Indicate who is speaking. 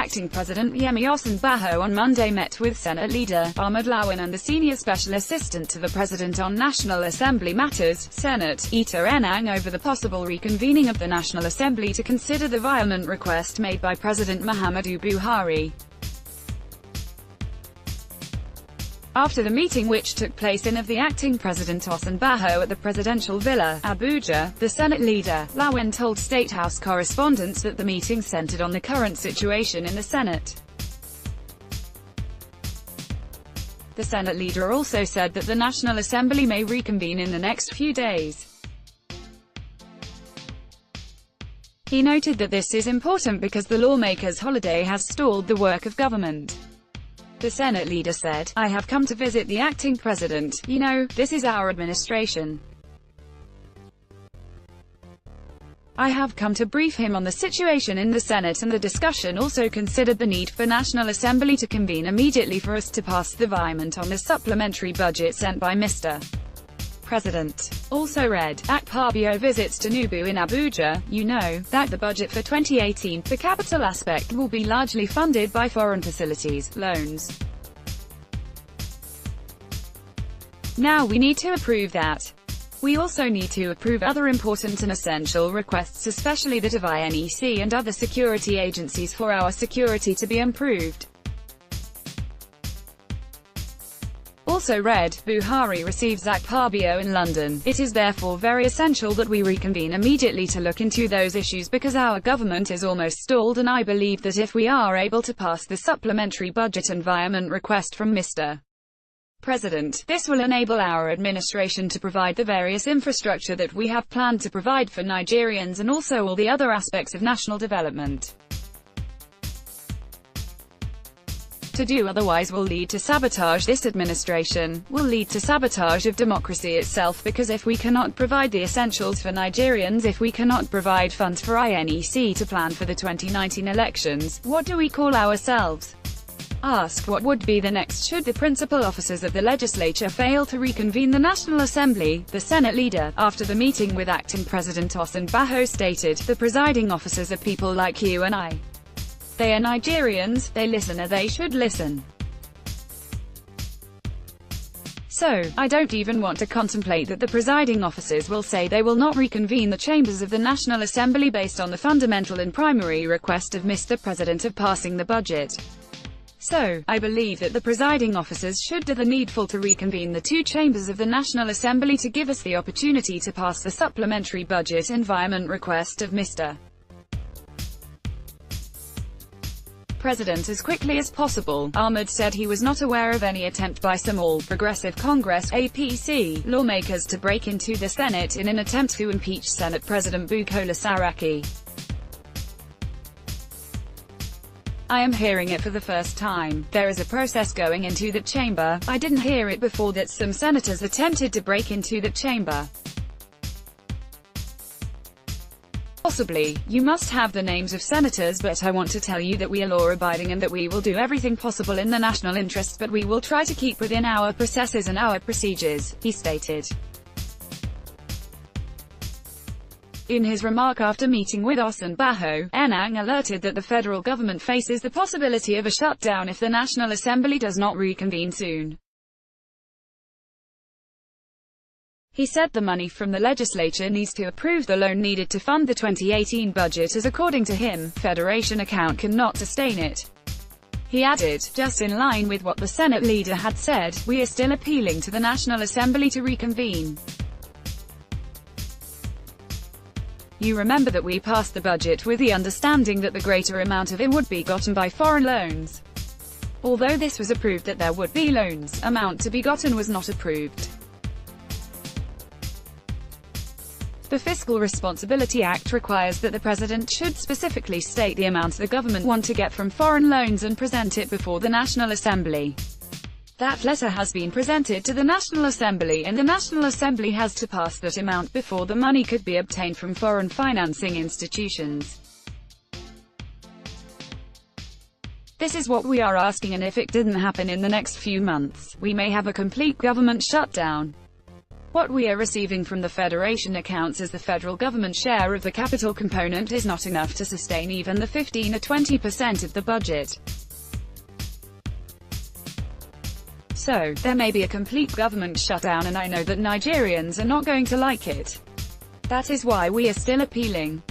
Speaker 1: Acting President Yemi Osinbajo on Monday met with Senate Leader Ahmad and the Senior Special Assistant to the President on National Assembly Matters, Senate, Enang over the possible reconvening of the National Assembly to consider the violent request made by President Muhammadu Buhari. After the meeting, which took place in of the acting President Osinbajo at the presidential villa, Abuja, the Senate leader, Lawan, told State House correspondents that the meeting centered on the current situation in the Senate. The Senate leader also said that the National Assembly may reconvene in the next few days. He noted that this is important because the lawmakers' holiday has stalled the work of government. The Senate leader said, "I have come to visit the acting president. You know, this is our administration. I have come to brief him on the situation in the Senate, and the discussion also considered the need for National Assembly to convene immediately for us to pass the amendment on the supplementary budget sent by Mr. President." Also read, Akpabio visits Tinubu in Abuja. You know, that the budget for 2018, the capital aspect, will be largely funded by foreign facilities, loans. Now we need to approve that. We also need to approve other important and essential requests, especially that of INEC and other security agencies, for our security to be improved. Also read, Buhari receives Akpabio in London. It is therefore very essential that we reconvene immediately to look into those issues because our government is almost stalled, and I believe that if we are able to pass the supplementary budget environment request from Mr. President, this will enable our administration to provide the various infrastructure that we have planned to provide for Nigerians, and also all the other aspects of national development. To do otherwise will lead to sabotage this administration, will lead to sabotage of democracy itself, because if we cannot provide the essentials for Nigerians, if we cannot provide funds for INEC to plan for the 2019 elections, what do we call ourselves? Ask what would be the next should the principal officers of the legislature fail to reconvene the National Assembly, the Senate leader, after the meeting with acting President Osinbajo, stated, "The presiding officers are people like you and I. They are Nigerians, they listen, or they should listen. So, I don't even want to contemplate that the presiding officers will say they will not reconvene the chambers of the National Assembly based on the fundamental and primary request of Mr. President of passing the budget. So, I believe that the presiding officers should do the needful to reconvene the two chambers of the National Assembly to give us the opportunity to pass the supplementary budget environment request of Mr. President as quickly as possible." Ahmad said he was not aware of any attempt by some All-Progressive Congress (APC) lawmakers to break into the Senate in an attempt to impeach Senate President Bukola Saraki. "I am hearing it for the first time. There is a process going into that chamber. I didn't hear it before that some senators attempted to break into that chamber. Possibly, you must have the names of senators, but I want to tell you that we are law-abiding and that we will do everything possible in the national interest, but we will try to keep within our processes and our procedures," he stated. In his remark after meeting with Osinbajo, Enang alerted that the federal government faces the possibility of a shutdown if the National Assembly does not reconvene soon. He said the money from the legislature needs to approve the loan needed to fund the 2018 budget, as according to him, Federation account cannot sustain it. He added, just in line with what the Senate leader had said, "We are still appealing to the National Assembly to reconvene. You remember that we passed the budget with the understanding that the greater amount of it would be gotten by foreign loans. Although this was approved that there would be loans, amount to be gotten was not approved. The Fiscal Responsibility Act requires that the President should specifically state the amount the government want to get from foreign loans and present it before the National Assembly. That letter has been presented to the National Assembly, and the National Assembly has to pass that amount before the money could be obtained from foreign financing institutions. This is what we are asking, and if it didn't happen in the next few months, we may have a complete government shutdown." What we are receiving from the Federation accounts as the federal government share of the capital component is not enough to sustain even the 15 or 20% of the budget. So, there may be a complete government shutdown, and I know that Nigerians are not going to like it. That is why we are still appealing.